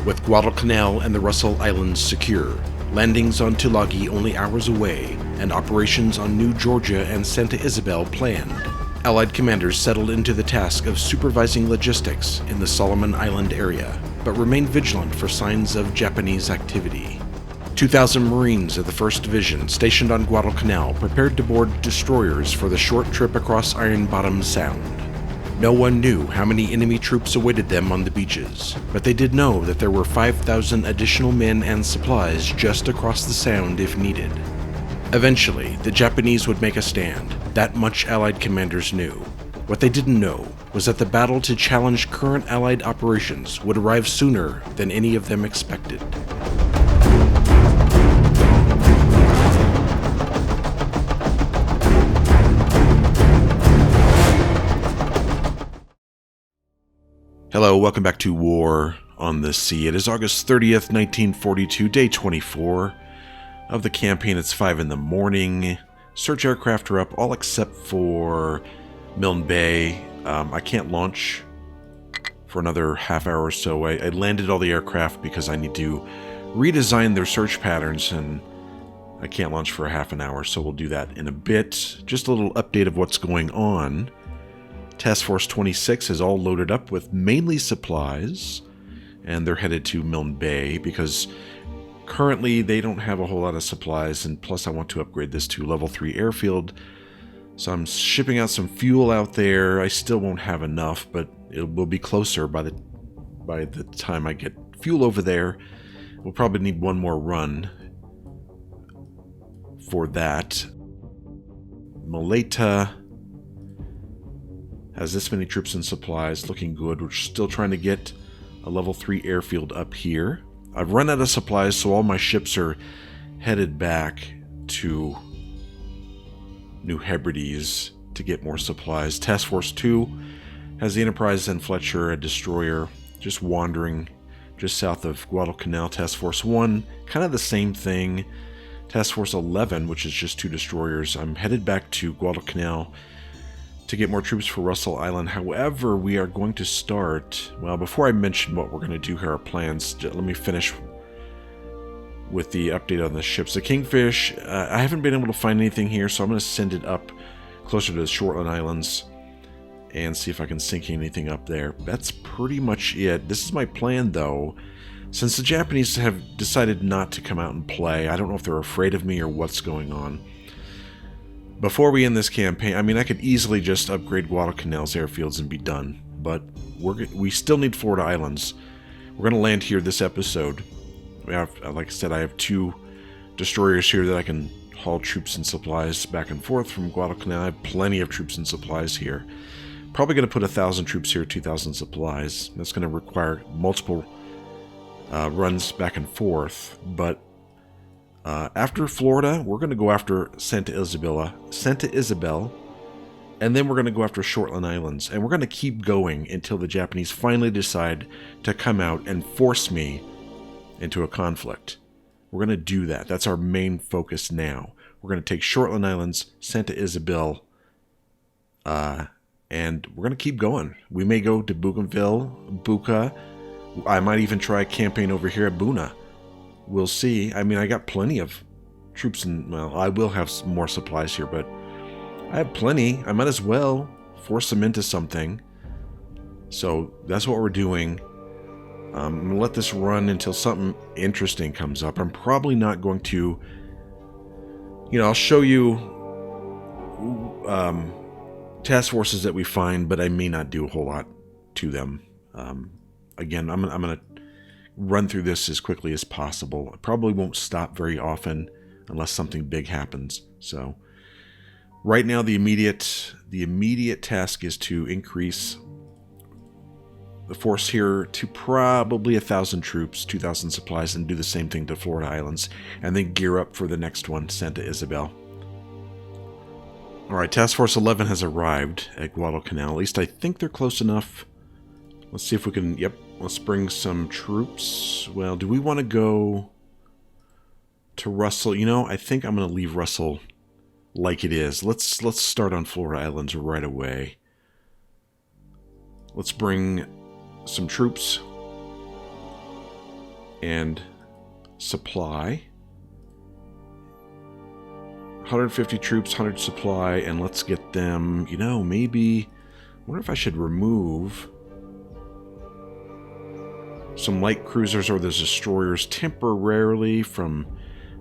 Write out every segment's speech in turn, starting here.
With Guadalcanal and the Russell Islands secure, landings on Tulagi only hours away, and operations on New Georgia and Santa Isabel planned, Allied commanders settled into the task of supervising logistics in the Soloman Island area, but remained vigilant for signs of Japanese activity. 2,000 Marines of the 1st Division stationed on Guadalcanal prepared to board destroyers for the short trip across Iron Bottom Sound. No one knew how many enemy troops awaited them on the beaches, but they did know that there were 5,000 additional men and supplies just across the sound if needed. Eventually, the Japanese would make a stand. That much Allied commanders knew. What they didn't know was that the battle to challenge current Allied operations would arrive sooner than any of them expected. Hello, welcome back to War on the Sea. It is August 30th, 1942, day 24 of the campaign. It's 5 in the morning. Search aircraft are up, all except for Milne Bay. I can't launch for another half hour or so. I landed all the aircraft because I need to redesign their search patterns, and I can't launch for a half an hour, so we'll do that in a bit. Just a little update of what's going on. Task Force 26 is all loaded up with mainly supplies, and they're headed to Milne Bay because currently they don't have a whole lot of supplies, and plus I want to upgrade this to level 3 airfield. So I'm shipping out some fuel out there. I still won't have enough, but it will be closer by the time I get fuel over there. We'll probably need one more run for that. Maleta has this many troops and supplies, looking good. We're still trying to get a level 3 airfield up here. I've run out of supplies, so all my ships are headed back to New Hebrides to get more supplies. Task Force 2 has the Enterprise and Fletcher, a destroyer, just wandering just south of Guadalcanal. Task Force 1, kind of the same thing. Task Force 11, which is just 2 destroyers. I'm headed back to Guadalcanal to get more troops for Russell Island. However, we are going to start... Well, before I mention what we're going to do here, our plans, let me finish with the update on the ships. The Kingfish, I haven't been able to find anything here, so I'm going to send it up closer to the Shortland Islands and see if I can sink anything up there. That's pretty much it. This is my plan, though. Since the Japanese have decided not to come out and play, I don't know if they're afraid of me or what's going on. Before we end this campaign, I mean, I could easily just upgrade Guadalcanal's airfields and be done, but we still need Florida Islands. We're going to land here this episode. We have, like I said, I have 2 destroyers here that I can haul troops and supplies back and forth from Guadalcanal. I have plenty of troops and supplies here. Probably going to put 1,000 troops here, 2,000 supplies. That's going to require multiple runs back and forth, but after Florida, we're going to go after Santa Isabel, and then we're going to go after Shortland Islands, and we're going to keep going until the Japanese finally decide to come out and force me into a conflict. We're going to do that. That's our main focus now. We're going to take Shortland Islands, Santa Isabel, and we're going to keep going. We may go to Bougainville, Buka. I might even try a campaign over here at Buna. We'll see. I mean, I got plenty of troops, and, well, I will have some more supplies here, but I have plenty. I might as well force them into something. So that's what we're doing. I'm going to let this run until something interesting comes up. I'm probably not going to... I'll show you task forces that we find, but I may not do a whole lot to them. Again, I'm going to run through this as quickly as possible. I probably won't stop very often unless something big happens. So right now the immediate task is to increase the force here to probably 1,000 troops, 2,000 supplies, and do the same thing to Florida Islands, and then gear up for the next one, Santa Isabel. Alright, Task Force 11 has arrived at Guadalcanal. At least I think they're close enough. Let's see if we can... Yep, let's bring some troops. Well, do we want to go to Russell? I think I'm going to leave Russell like it is. Let's start on Florida Islands right away. Let's bring some troops. and supply. 150 troops, 100 supply, and let's get them, you know, maybe... I wonder if I should remove some light cruisers or those destroyers temporarily from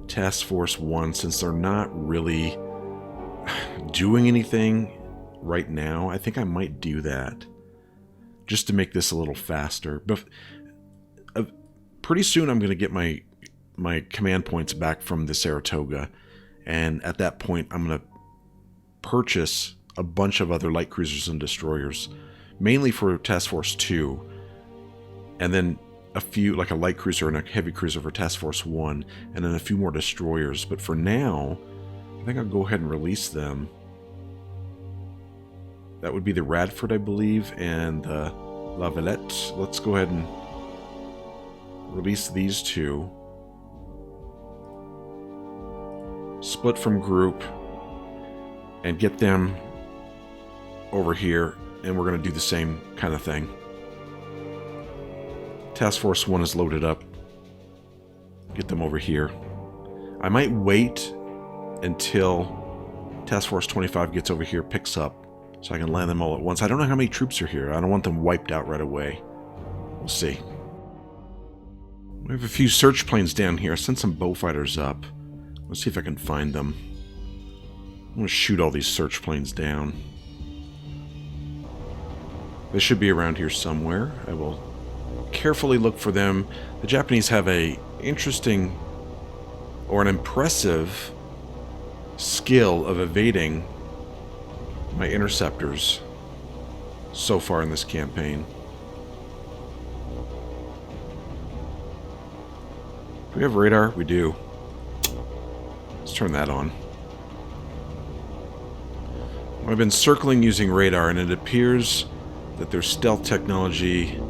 Task Force 1, since they're not really doing anything right now. I think I might do that just to make this a little faster. But pretty soon I'm going to get my command points back from the Saratoga, and at that point I'm going to purchase a bunch of other light cruisers and destroyers, mainly for Task Force 2, and then a few, like a light cruiser and a heavy cruiser for Task Force 1, and then a few more destroyers. But for now, I think I'll go ahead and release them. That would be the Radford, I believe, and the La Valette. Let's go ahead and release these two. Split from group and get them over here, and we're going to do the same kind of thing. Task Force 1 is loaded up. Get them over here. I might wait until Task Force 25 gets over here, picks up, so I can land them all at once. I don't know how many troops are here. I don't want them wiped out right away. We'll see. We have a few search planes down here. Send some bowfighters up. Let's see if I can find them. I'm going to shoot all these search planes down. They should be around here somewhere. I will carefully look for them. The Japanese have a interesting or an impressive skill of evading my interceptors so far in this campaign. Do we have radar? We do. Let's turn that on. I've been circling using radar, and it appears that their stealth technology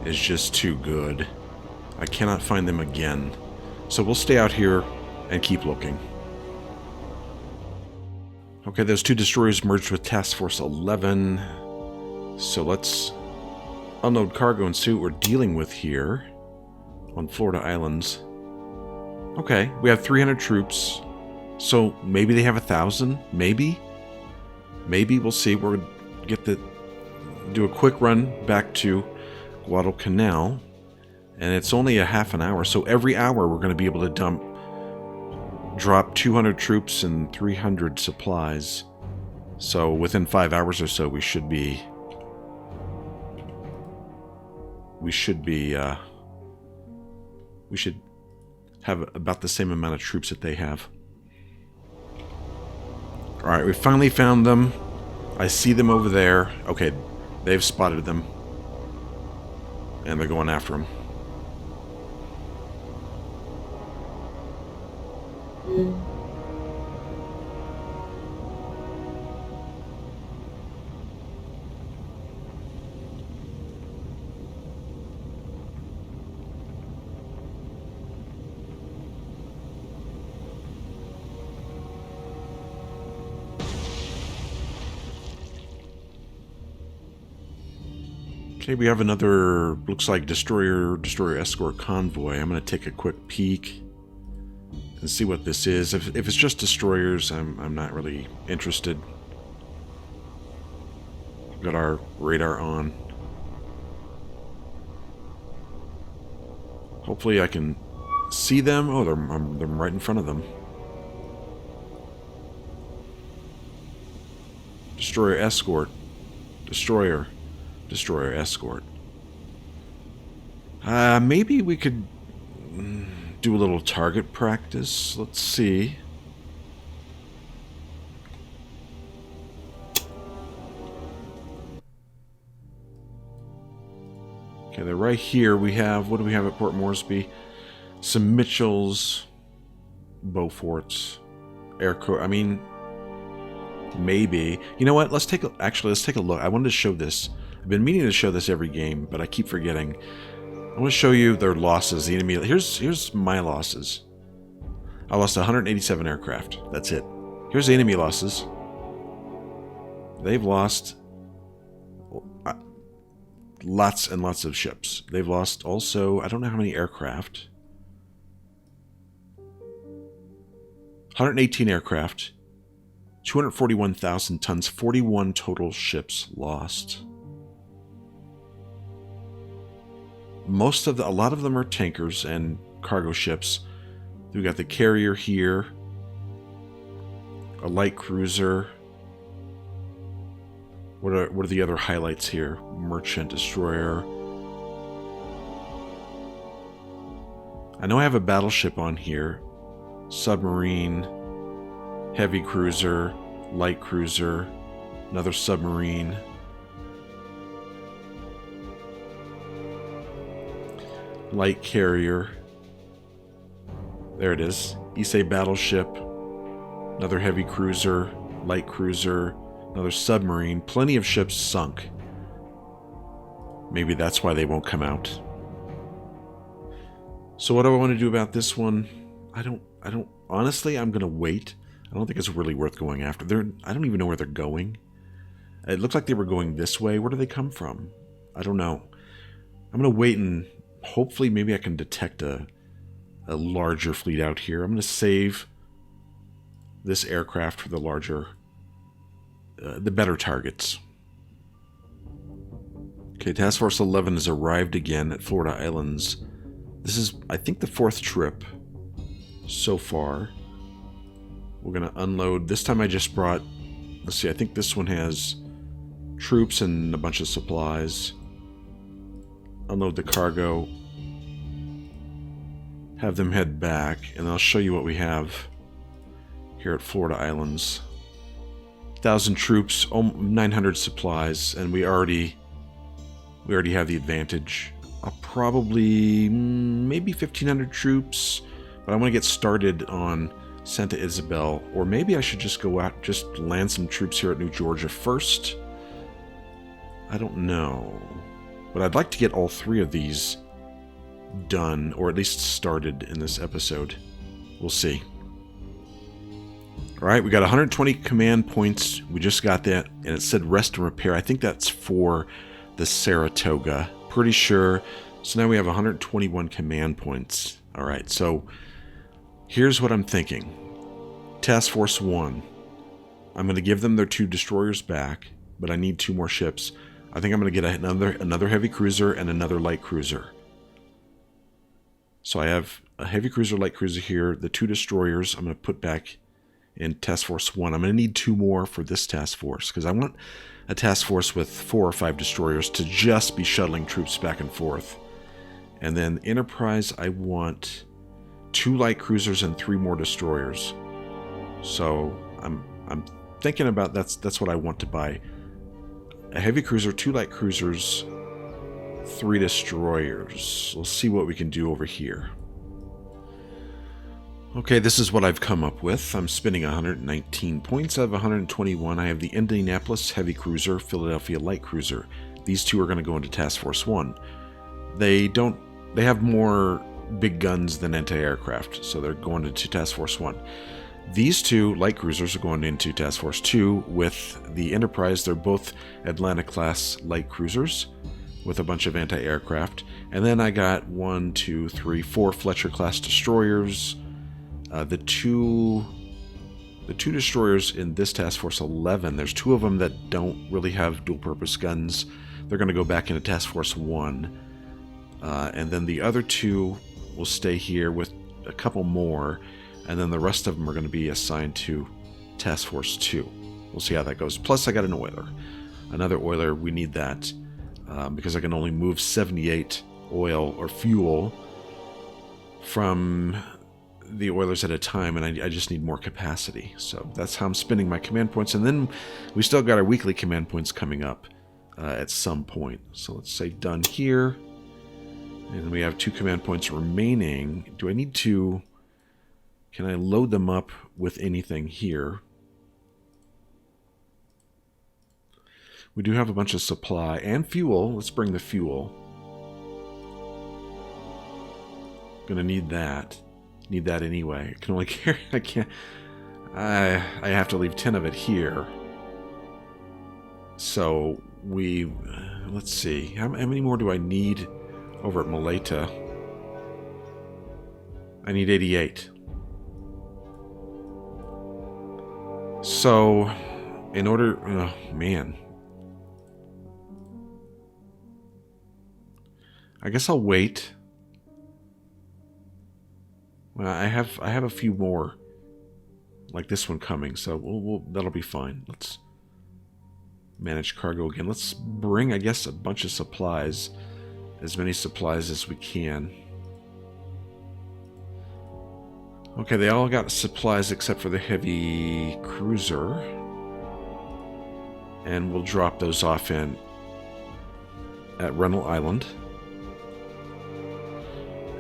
is just too good. I cannot find them again. So we'll stay out here and keep looking. Okay, those two destroyers merged with Task Force 11. So let's unload cargo and see what we're dealing with here on Florida Islands. Okay, we have 300 troops. So maybe they have 1,000? Maybe? Maybe, we'll see. We're going to do a quick run back to Guadalcanal, and it's only a half an hour, so every hour we're going to be able to drop 200 troops and 300 supplies. So within 5 hours or so, we should have about the same amount of troops that they have. Alright, we finally found them. I see them over there. Okay, they've spotted them. And they're going after them. Okay, we have another, looks like destroyer escort convoy. I'm going to take a quick peek and see what this is. If it's just destroyers, I'm not really interested. Got our radar on. Hopefully I can see them. Oh, they're right in front of them. Destroyer escort. Destroyer escort. Maybe we could do a little target practice. Let's see. Okay, they're right here. We have, what do we have at Port Moresby? Some Mitchells, Beauforts, Aircraft. I mean, maybe. You know what? Let's take a look. I wanted to show this. I've been meaning to show this every game, but I keep forgetting. I want to show you their losses. The enemy. Here's my losses. I lost 187 aircraft. That's it. Here's the enemy losses. They've lost lots and lots of ships. They've lost also, I don't know how many aircraft. 118 aircraft, 241,000 tons, 41 total ships lost. A lot of them are tankers and cargo ships. We got the carrier here, a light cruiser. What are the other highlights here? Merchant destroyer. I know I have a battleship on here. Submarine, heavy cruiser, light cruiser, another submarine. Light carrier. There it is. Issei battleship, another heavy cruiser, light cruiser, another submarine. Plenty of ships sunk. Maybe that's why they won't come out. So what do I want to do about this one? I don't honestly, I'm gonna wait. I don't think it's really worth going after. I don't even know where they're going. It looked like they were going this way. Where do they come from? I don't know. I'm gonna wait and hopefully maybe I can detect a larger fleet out here. I'm gonna save this aircraft for the larger, the better targets. Okay, Task Force 11 has arrived again at Florida Islands. This is, I think, the 4th trip so far. We're going to unload. This time I just brought, let's see, I think this one has troops and a bunch of supplies. Unload the cargo. Have them head back, and I'll show you what we have here at Florida Islands. 1,000 troops, 900 supplies, and we already have the advantage. I'll probably, maybe 1,500 troops, but I want to get started on Santa Isabel, or maybe I should just go out, just land some troops here at New Georgia first. I don't know, but I'd like to get all 3 of these done, or at least started in this episode. We'll see. Alright, we got 120 command points. We just got that, and it said rest and repair. I think that's for the Saratoga. Pretty sure. So now we have 121 command points. Alright, so here's what I'm thinking. Task Force 1. I'm going to give them their 2 destroyers back, but I need 2 more ships. I think I'm going to get another heavy cruiser and another light cruiser. So I have a heavy cruiser, light cruiser here. The 2 destroyers I'm going to put back in Task Force 1. I'm going to need 2 more for this task force, because I want a task force with 4 or 5 destroyers to just be shuttling troops back and forth. And then Enterprise, I want 2 light cruisers and 3 more destroyers. So I'm thinking about that's what I want to buy. A heavy cruiser, 2 light cruisers, 3 destroyers. We'll see what we can do over here. Okay, this is what I've come up with. I'm spending 119 points out of 121. I have the Indianapolis Heavy Cruiser, Philadelphia Light Cruiser. These 2 are going to go into Task Force 1. They have more big guns than anti-aircraft, so they're going into Task Force 1. These 2 light cruisers are going into Task Force 2 with the Enterprise. They're both Atlanta-class light cruisers with a bunch of anti-aircraft. And then I got 1, 2, 3, 4 Fletcher-class destroyers. The two destroyers in this Task Force 11, there's 2 of them that don't really have dual-purpose guns. They're going to go back into Task Force 1. And then the other 2 will stay here with a couple more. And then the rest of them are going to be assigned to Task Force 2. We'll see how that goes. Plus, I got an oiler. Another oiler, we need that because I can only move 78 oil or fuel from the oilers at a time, and I just need more capacity. So that's how I'm spending my command points. And then we still got our weekly command points coming up at some point. So let's say done here. And we have 2 command points remaining. Do I need to... Can I load them up with anything here? We do have a bunch of supply and fuel. Let's bring the fuel. Gonna need that. Need that anyway. I can only carry... I can't... I have to leave 10 of it here. So we... let's see. How many more do I need over at Maleta? I need 88. So, in order... Oh, man. I guess I'll wait. Well, I have a few more, like this one coming, so that'll be fine. Let's manage cargo again. Let's bring, I guess, a bunch of supplies, as many supplies as we can. Okay, they all got supplies except for the heavy cruiser, and we'll drop those off in at Guadalcanal Island.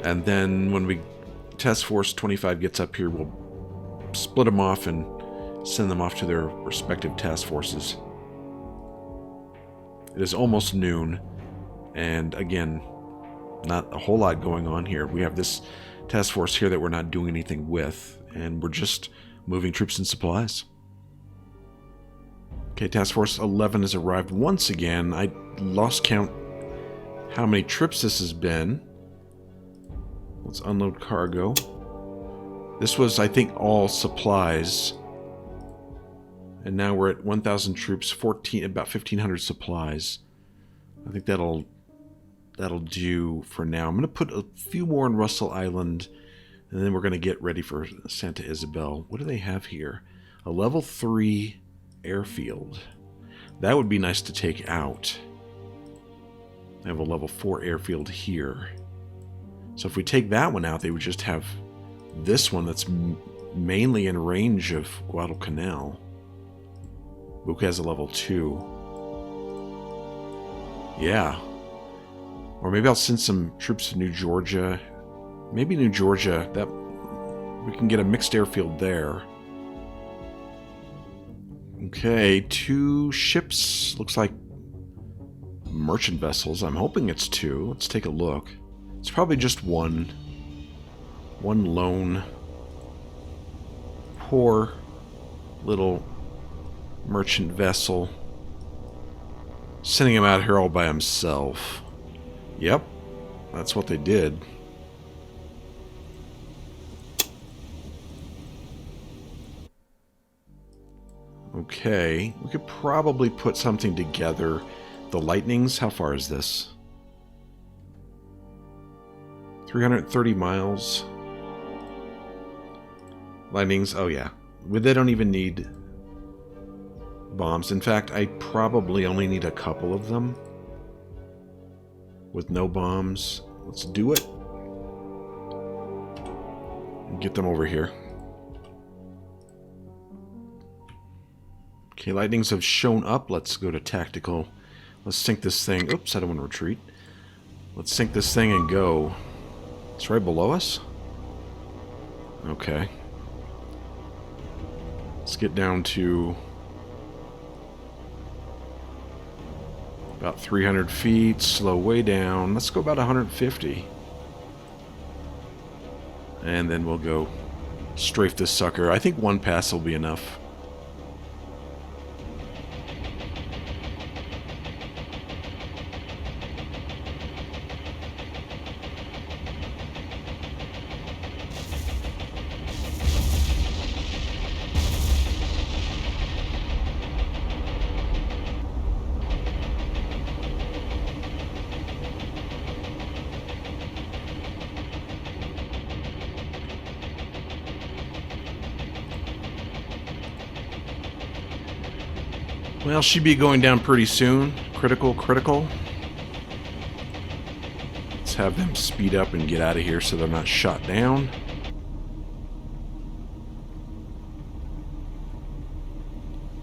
And then when Task Force 25 gets up here, we'll split them off and send them off to their respective task forces. It is almost noon, and again, not a whole lot going on here. We have this task force here that we're not doing anything with, and we're just moving troops and supplies. Okay, Task Force 11 has arrived once again. I lost count how many trips this has been. Let's unload cargo. This was, I think, all supplies. And now we're at 1,000 troops, about 1,500 supplies. I think that'll do for now. I'm going to put a few more on Russell Island, and then we're going to get ready for Santa Isabel. What do they have here? A level 3 airfield. That would be nice to take out. I have a level 4 airfield here. So if we take that one out, they would just have this one that's mainly in range of Guadalcanal. Buka has a level 2. Yeah. Or maybe I'll send some troops to New Georgia. Maybe New Georgia. That we can get a mixed airfield there. Okay, 2 ships. Looks like merchant vessels. I'm hoping it's 2. Let's take a look. It's probably just one. One lone, poor little merchant vessel. Sending him out here all by himself. Yep, that's what they did. Okay, we could probably put something together. The Lightnings, how far is this? 330 miles. Lightnings, oh yeah. They don't even need bombs. In fact, I probably only need a couple of them. With no bombs. Let's do it. And get them over here. Okay, Lightnings have shown up. Let's go to tactical. Let's sink this thing. Oops, I don't want to retreat. Let's sink this thing and go. It's right below us? Okay. Let's get down to about 300 feet, slow way down. Let's go about 150. And then we'll go strafe this sucker. I think one pass will be enough. Well, she'd be going down pretty soon. Critical. Let's have them speed up and get out of here so they're not shot down.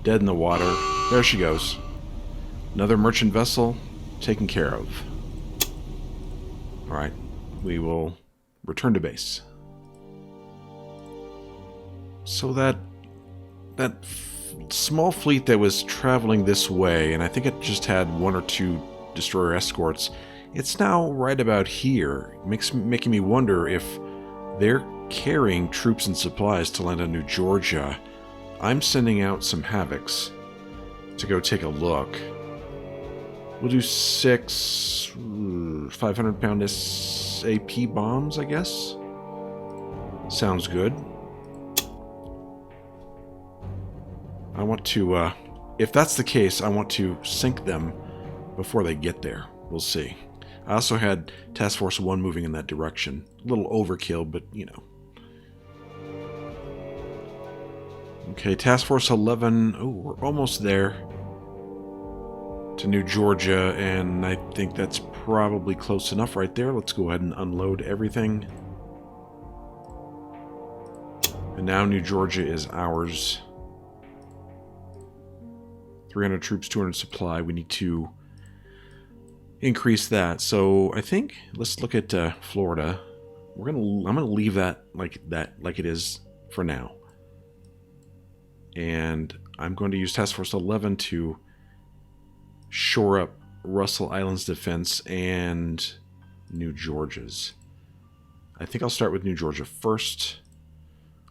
Dead in the water. There she goes. Another merchant vessel taken care of. Alright, we will return to base. So that small fleet that was traveling this way, and I think it just had 1 or 2 destroyer escorts, it's now right about here. Making me wonder if they're carrying troops and supplies to land on New Georgia. I'm sending out some Havocs to go take a look. We'll do 6 500-pound SAP bombs, I guess. I want to, if that's the case, I want to sink them before they get there. We'll see. I also had Task Force 1 moving in that direction. A little overkill, but you know. Okay, Task Force 11. Oh, we're almost there to New Georgia, and I think that's probably close enough right there. Let's go ahead and unload everything. And now New Georgia is ours. 300 troops, 200 supply. We need to increase that. So I think let's look at Florida. I'm gonna leave that like it is for now. And I'm going to use Task Force 11 to shore up Russell Island's defense and New Georgia's. I think I'll start with New Georgia first.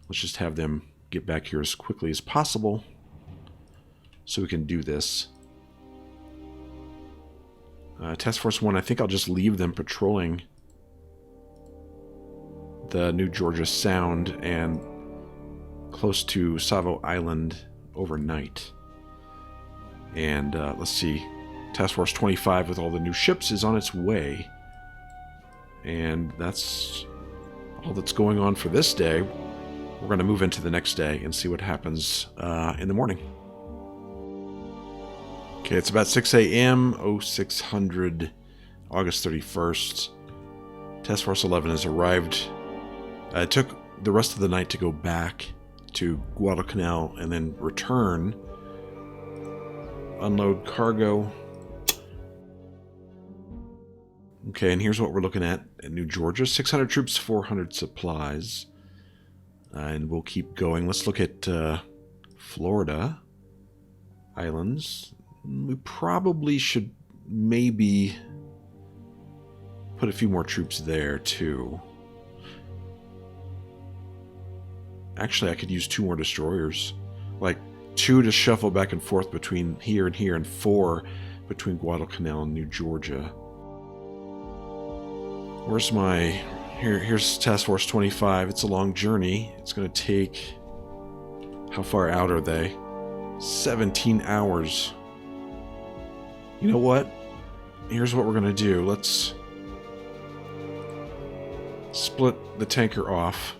Let's just have them get back here as quickly as possible so we can do this. Task Force 1, I think I'll just leave them patrolling the New Georgia Sound and close to Savo Island overnight. And let's see, Task Force 25 with all the new ships is on its way. And that's all that's going on for this day. We're going to move into the next day and see what happens in the morning. Okay, it's about 6 a.m. 0600, August 31st. Task Force 11 has arrived. It took the rest of the night to go back to Guadalcanal and then return, unload cargo. Okay, and here's what we're looking at in New Georgia. 600 troops, 400 supplies. And we'll keep going. Let's look at Florida Islands. We probably should maybe put a few more troops there too. Actually, I could use 2 more destroyers. Like 2 to shuffle back and forth between here and here, and 4 between Guadalcanal and New Georgia. Where's my... Here's Task Force 25. It's a long journey. It's going to take... How far out are they? 17 hours. You know what? Here's what we're going to do. Let's split the tanker off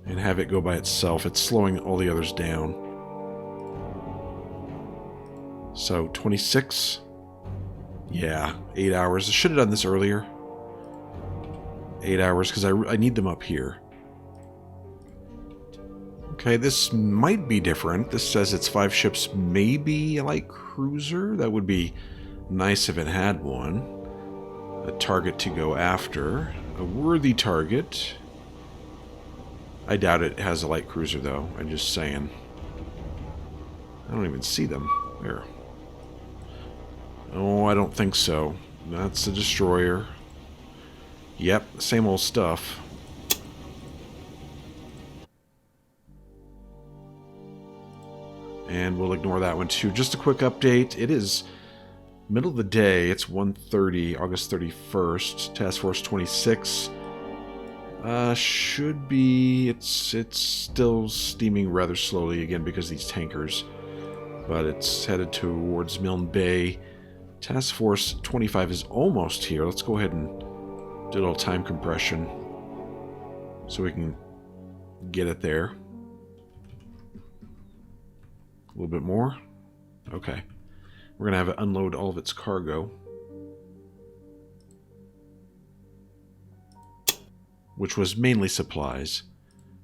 and have it go by itself. It's slowing all the others down. So, 26. Yeah, 8 hours. I should have done this earlier. 8 hours, because I need them up here. Okay, this might be different. This says it's 5 ships, maybe a light cruiser. That would be nice if it had one. A target to go after. A worthy target. I doubt it has a light cruiser, though. I'm just saying. I don't even see them. There. Oh, I don't think so. That's a destroyer. Yep, same old stuff. And we'll ignore that one too. Just a quick update. It is middle of the day. It's 1:30, August 31st. Task Force 26 should be... It's still steaming rather slowly again because of these tankers. But it's headed towards Milne Bay. Task Force 25 is almost here. Let's go ahead and do a little time compression so we can get it there. A little bit more. Okay. We're going to have it unload all of its cargo, which was mainly supplies.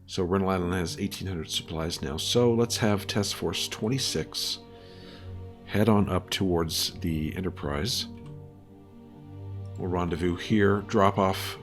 So Renal Island has 1,800 supplies now. So let's have Task Force 26 head on up towards the Enterprise. We'll rendezvous here, drop off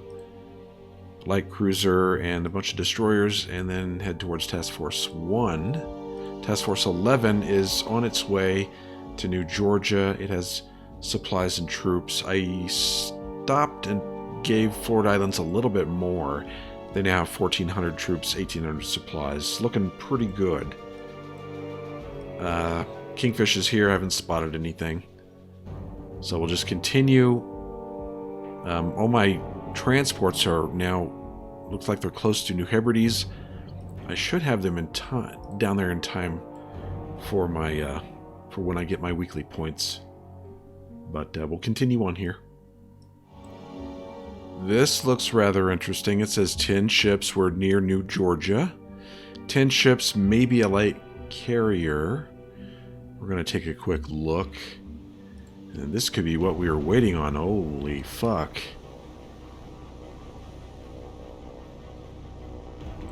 light cruiser and a bunch of destroyers, and then head towards Task Force 1. Task Force 11 is on its way to New Georgia. It has supplies and troops. I stopped and gave Florida Islands a little bit more. They now have 1,400 troops, 1,800 supplies. Looking pretty good. Kingfish is here. I haven't spotted anything. So we'll just continue. All my transports are now, looks like they're close to New Hebrides. I should have them in time, down there in time for my for when I get my weekly points. But we'll continue on here. This looks rather interesting. It says 10 ships were near New Georgia. 10 ships, maybe a light carrier. We're going to take a quick look. And this could be what we were waiting on. Holy fuck.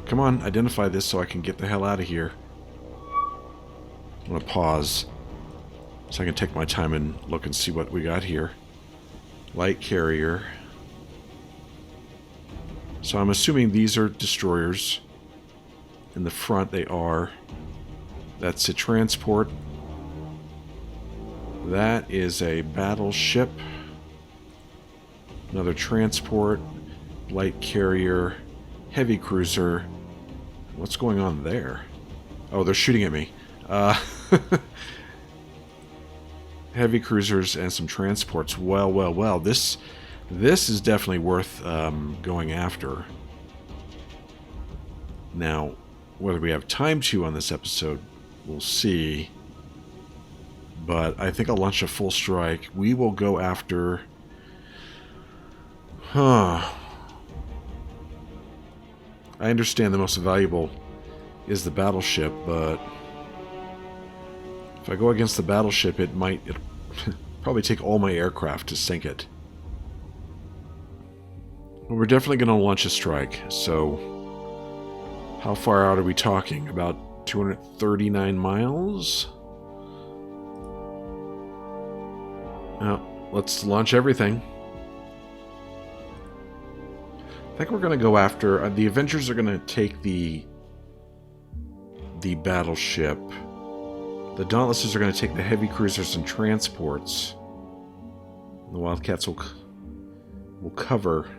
Come on, identify this so I can get the hell out of here. I'm going to pause so I can take my time and look and see what we got here. Light carrier. So I'm assuming these are destroyers. In the front they are. That's a transport. That is a battleship. Another transport. Light carrier. Heavy cruiser. What's going on there? Oh, they're shooting at me. Heavy cruisers and some transports. Well, well, well. This is definitely worth going after. Now, whether we have time to on this episode, we'll see. But I think I'll launch a full strike. We will go after... I understand the most valuable is the battleship, but if I go against the battleship, it'll probably take all my aircraft to sink it. Well, we're definitely going to launch a strike, so how far out are we talking? About 239 miles? Let's launch everything. I think we're going to go after... the Avengers are going to take the battleship. The Dauntlesses are going to take the heavy cruisers and transports. The Wildcats will cover.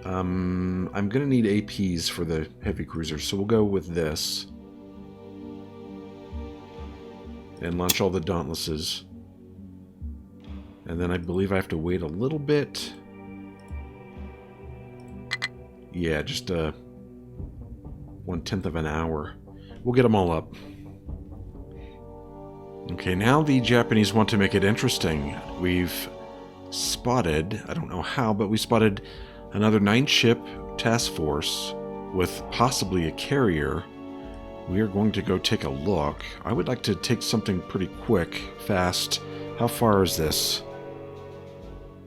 I'm going to need APs for the heavy cruisers, so we'll go with this. And launch all the Dauntlesses. And then I believe I have to wait a little bit. Yeah, just 1/10 of an hour. We'll get them all up. Okay, now the Japanese want to make it interesting. We've spotted, I don't know how, but we spotted another 9-ship task force with possibly a carrier. We are going to go take a look. I would like to take something pretty quick, fast. How far is this?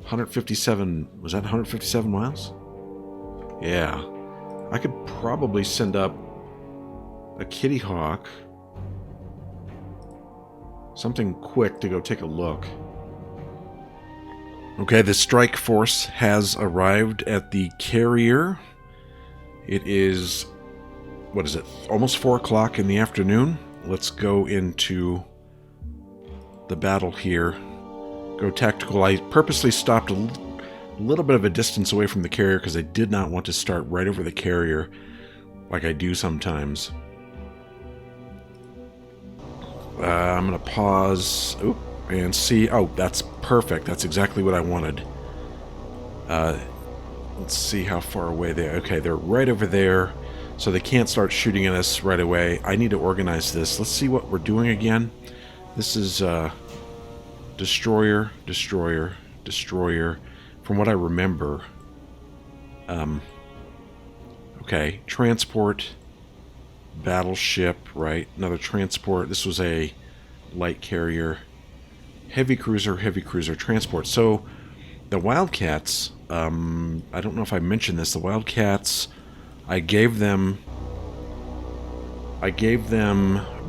157, was that 157 miles? Yeah. I could probably send up a Kitty Hawk. Something quick to go take a look. Okay, the strike force has arrived at the carrier. It is, what is it, almost 4 o'clock in the afternoon. Let's go into the battle here. Go tactical. I purposely stopped a little bit of a distance away from the carrier because I did not want to start right over the carrier like I do sometimes. I'm going to pause and see. Oh, that's perfect. That's exactly what I wanted. Let's see how far away they are. Okay, they're right over there, so they can't start shooting at us right away. I need to organize this. Let's see what we're doing again. This is destroyer, destroyer, destroyer. From what I remember. Okay, transport, battleship, right? Another transport. This was a light carrier. Heavy cruiser, transport. So, the Wildcats, I don't know if I mentioned this, the Wildcats, I gave them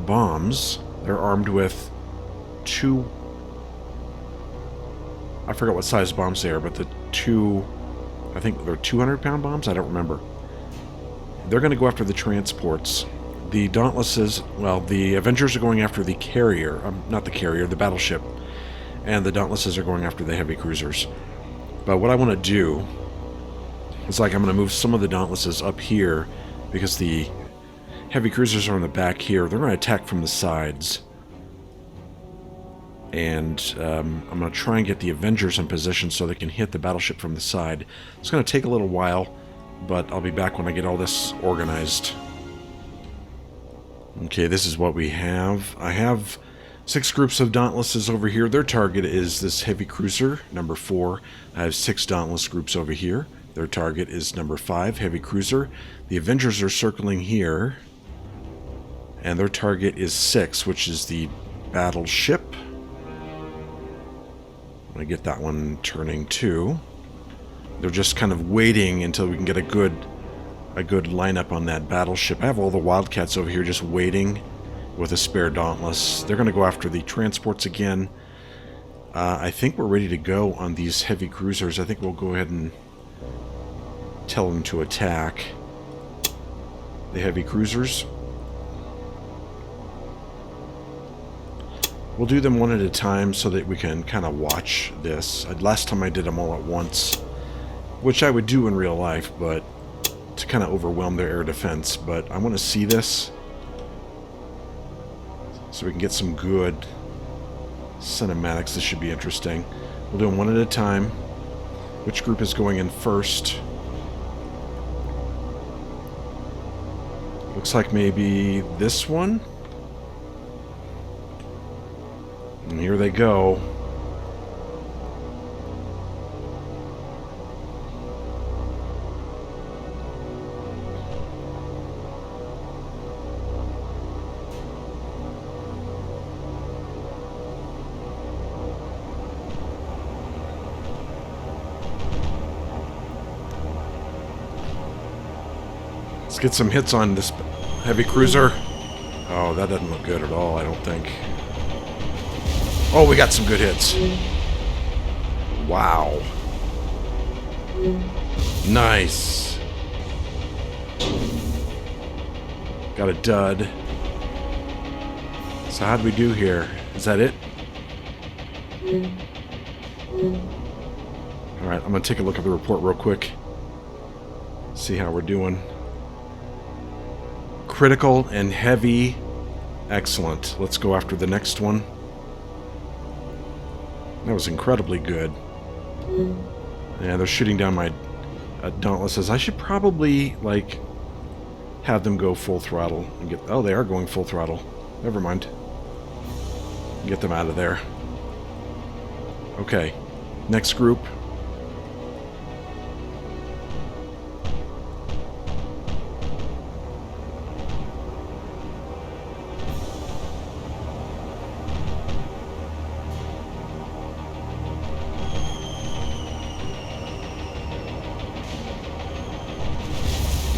bombs. They're armed with 2... I forgot what size bombs they are, but the 2... I think they're 200-pound bombs? I don't remember. They're going to go after the transports. The Dauntlesses... Well, the Avengers are going after the carrier. Not the carrier, the battleship. And the Dauntlesses are going after the heavy cruisers. But what I want to do is, like, I'm going to move some of the Dauntlesses up here because the heavy cruisers are in the back here. They're going to attack from the sides. And I'm going to try and get the Avengers in position so they can hit the battleship from the side. It's going to take a little while, but I'll be back when I get all this organized. Okay, this is what we have. I have 6 groups of Dauntlesses over here. Their target is this heavy cruiser, number 4. I have 6 Dauntless groups over here. Their target is number 5, heavy cruiser. The Avengers are circling here. And their target is 6, which is the battleship. I'm going to get that one turning too. They're just kind of waiting until we can get a good lineup on that battleship. I have all the Wildcats over here just waiting with a spare Dauntless. They're going to go after the transports again. I think we're ready to go on these heavy cruisers. I think we'll go ahead and tell them to attack the heavy cruisers. We'll do them one at a time so that we can kind of watch this. Last time I did them all at once, which I would do in real life, but to kind of overwhelm their air defense. But I want to see this so we can get some good cinematics. This should be interesting. We'll do them one at a time. Which group is going in first? Looks like maybe this one. And here they go. Let's get some hits on this heavy cruiser. Oh, that doesn't look good at all, I don't think. Oh, we got some good hits. Wow. Nice. Got a dud. So how'd we do here? Is that it? Alright, I'm going to take a look at the report real quick. See how we're doing. Critical and heavy. Excellent. Let's go after the next one. That was incredibly good. Yeah, they're shooting down my Dauntlesses. I should probably, like, have them go full throttle and get... Oh, they are going full throttle. Never mind. Get them out of there. Okay. Next group.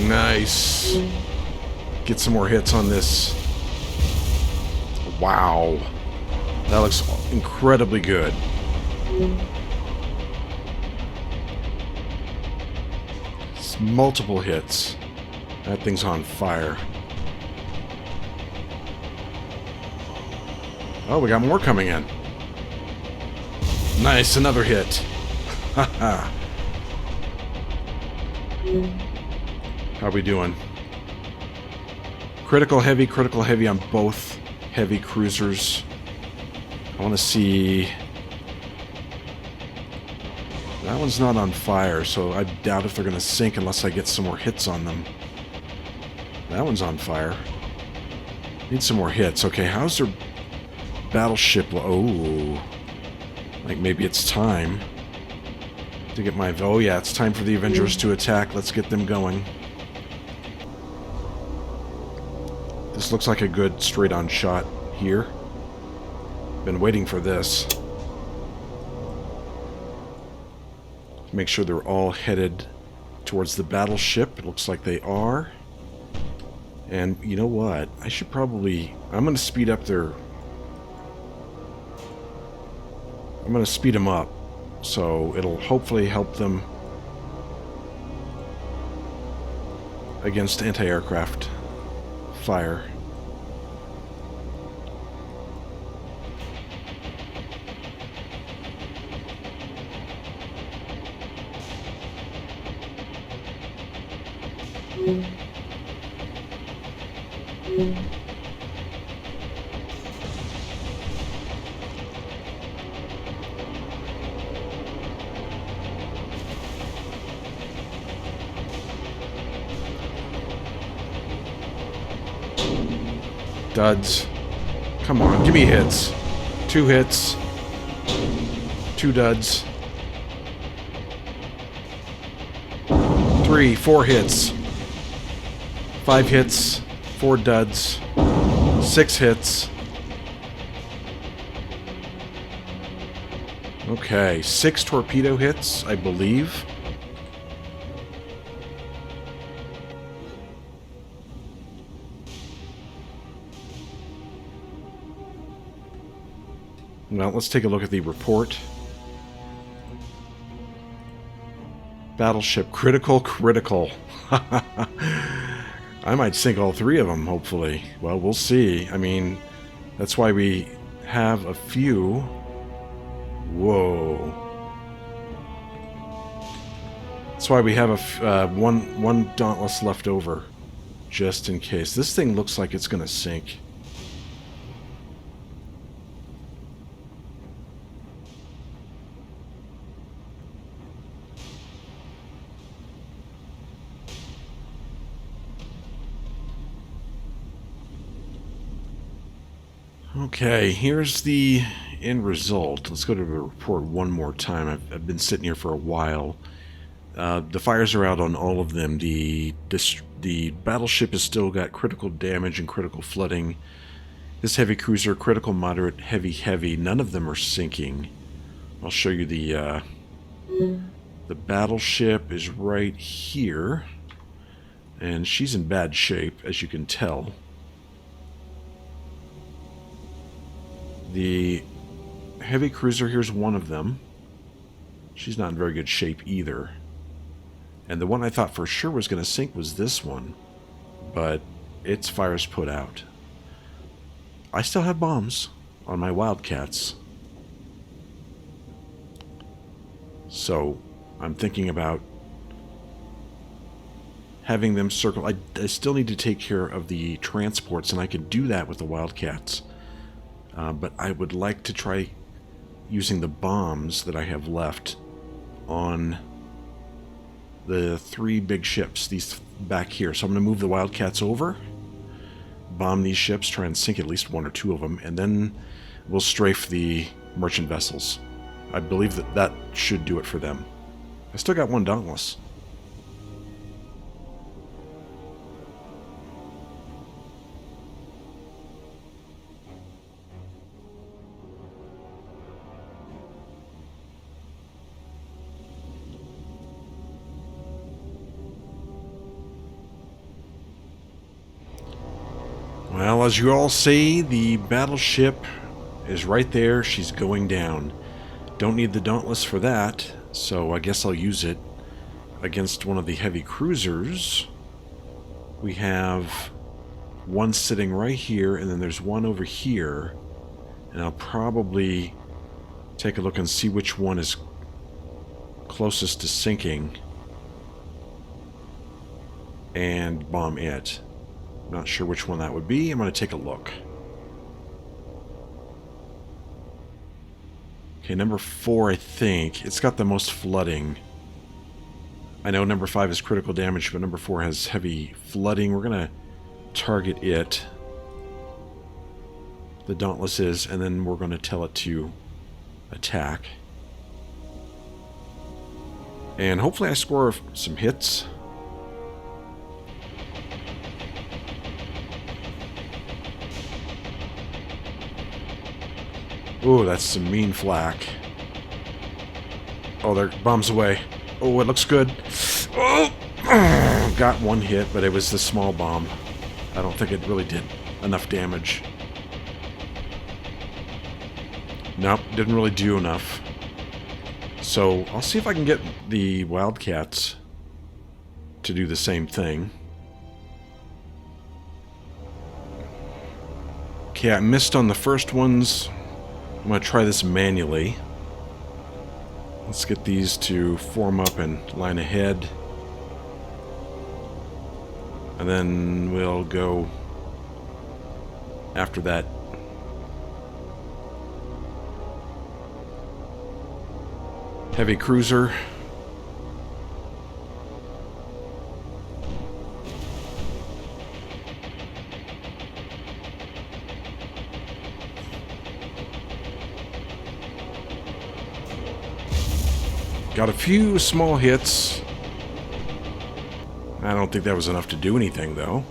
Nice. Get some more hits on this. Wow. That looks incredibly good. It's multiple hits. That thing's on fire. Oh, we got more coming in. Nice, another hit. Haha. How are we doing? Critical heavy on both heavy cruisers. I want to see... That one's not on fire, so I doubt if they're going to sink unless I get some more hits on them. That one's on fire. Need some more hits. Okay, how's their battleship? Oh, like maybe it's time to get my... Oh yeah, it's time for the Avengers to attack. Let's get them going. This looks like a good straight-on shot here. Been waiting for this. Make sure they're all headed towards the battleship. It looks like they are. And you know what? I should probably... I'm going to speed up their... I'm going to speed them up. So it'll hopefully help them against anti-aircraft fire. Duds. Come on, give me hits. 2 hits. 2 duds. 3, 4 hits. 5 hits. 4 duds. 6 hits. Okay, 6 torpedo hits, I believe. Well, let's take a look at the report. Battleship critical. I might sink all 3 of them, hopefully. Well, we'll see. I mean, that's why we have a few. Whoa. That's why we have a one Dauntless left over, just in case. This thing looks like it's going to sink. Okay, here's the end result. Let's go to the report one more time. I've been sitting here for a while. The fires are out on all of them. The battleship has still got critical damage and critical flooding. This heavy cruiser, critical, moderate, heavy. None of them are sinking. I'll show you the battleship is right here. And she's in bad shape, as you can tell. The heavy cruiser, here's one of them. She's not in very good shape either. And the one I thought for sure was going to sink was this one. But its fire's put out. I still have bombs on my Wildcats. So I'm thinking about having them circle. I still need to take care of the transports, and I could do that with the Wildcats. But I would like to try using the bombs that I have left on the 3 big ships, these back here. So I'm going to move the Wildcats over, bomb these ships, try and sink at least 1 or 2 of them, and then we'll strafe the merchant vessels. I believe that should do it for them. I still got 1 Dauntless. Well, as you all see, the battleship is right there. She's going down. Don't need the Dauntless for that, so I guess I'll use it against one of the heavy cruisers. We have one sitting right here, and then there's one over here. And I'll probably take a look and see which one is closest to sinking and bomb it. Not sure which one that would be. I'm going to take a look. Okay, number 4, I think. It's got the most flooding. I know number 5 is critical damage, but number 4 has heavy flooding. We're going to target it. The Dauntless is, and then we're going to tell it to attack. And hopefully I score some hits. Ooh, that's some mean flak. Oh, there, bombs away. Oh, it looks good. Oh, got 1 hit, but it was the small bomb. I don't think it really did enough damage. Nope, didn't really do enough. So, I'll see if I can get the Wildcats to do the same thing. Okay, I missed on the first ones. I'm going to try this manually. Let's get these to form up and line ahead. And then we'll go after that. Heavy cruiser. Got a few small hits. I don't think that was enough to do anything, though.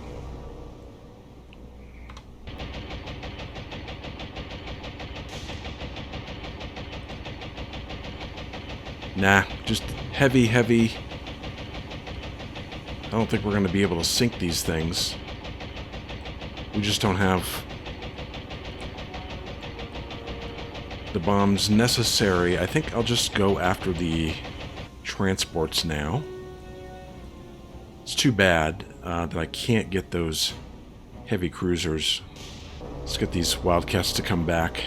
Nah, just heavy, heavy. I don't think we're going to be able to sink these things. We just don't have the bombs necessary. I think I'll just go after the transports now. It's too bad that I can't get those heavy cruisers. Let's get these Wildcats to come back.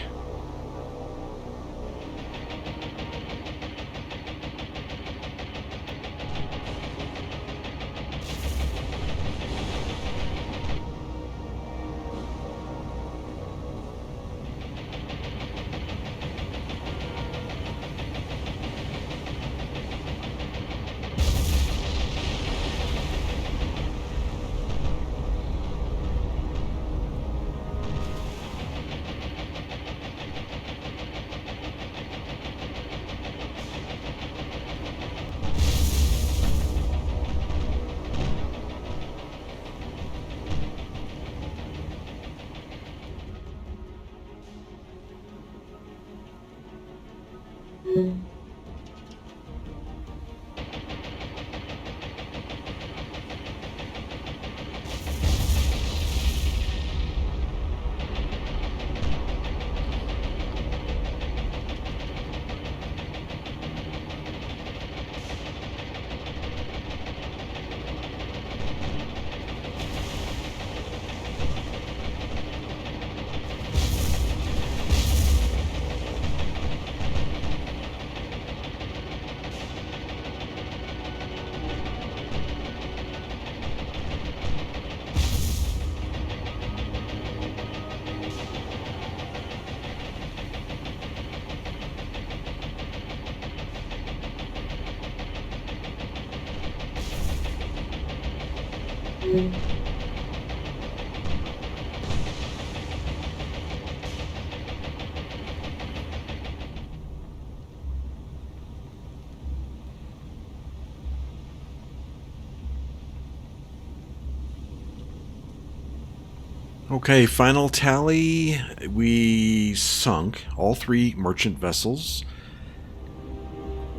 Okay, final tally. We sunk all 3 merchant vessels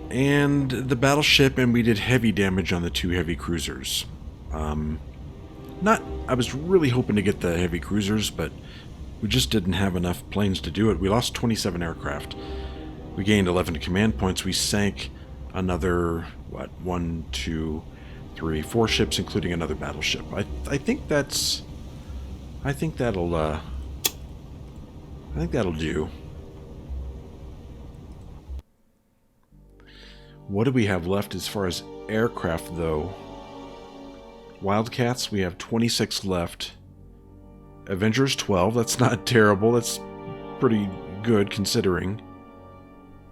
and the battleship, and we did heavy damage on the 2 heavy cruisers. I was really hoping to get the heavy cruisers, but we just didn't have enough planes to do it. We lost 27 aircraft. We gained 11 command points. We sank another, 1, 2, 3, 4 ships, including another battleship. I think that's... I think that'll do. What do we have left as far as aircraft, though? Wildcats, we have 26 left. Avengers, 12. That's not terrible. That's pretty good, considering.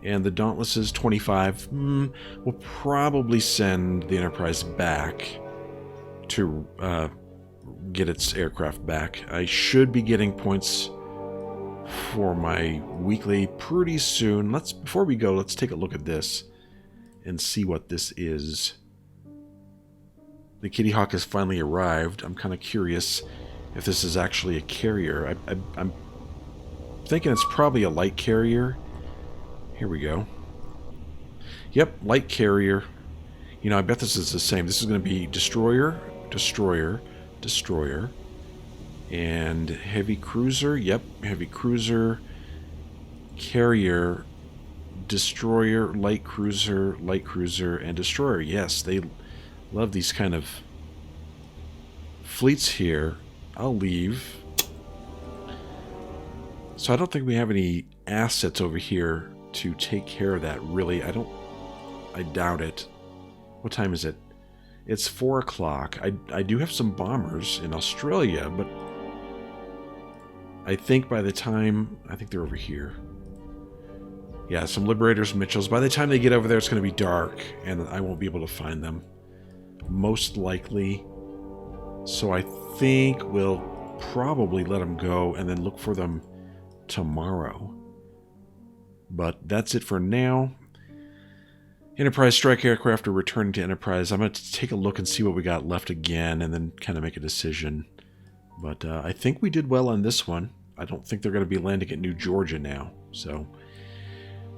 And the Dauntlesses, 25. We'll probably send the Enterprise back to get its aircraft back. I should be getting points for my weekly pretty soon. Before we go, let's take a look at this and see what this is. The Kitty Hawk has finally arrived. I'm kind of curious if this is actually a carrier. I'm thinking it's probably a light carrier. Here we go. Yep, light carrier. You know, I bet this is the same. This is going to be destroyer, destroyer, destroyer, and heavy cruiser. Yep, heavy cruiser, carrier, destroyer, light cruiser, and destroyer. Yes, they love these kind of fleets here. I'll leave. So I don't think we have any assets over here to take care of that, really. I doubt it. What time is it? It's 4 o'clock. I do have some bombers in Australia, but I think by the time... I think they're over here. Yeah, some Liberators, Mitchells. By the time they get over there, it's going to be dark, and I won't be able to find them. Most likely. So I think we'll probably let them go and then look for them tomorrow. But that's it for now. Enterprise strike aircraft are returning to Enterprise. I'm going to take a look and see what we got left again and then kind of make a decision. But I think we did well on this one. I don't think they're going to be landing at New Georgia now. So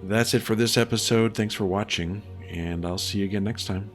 that's it for this episode. Thanks for watching, and I'll see you again next time.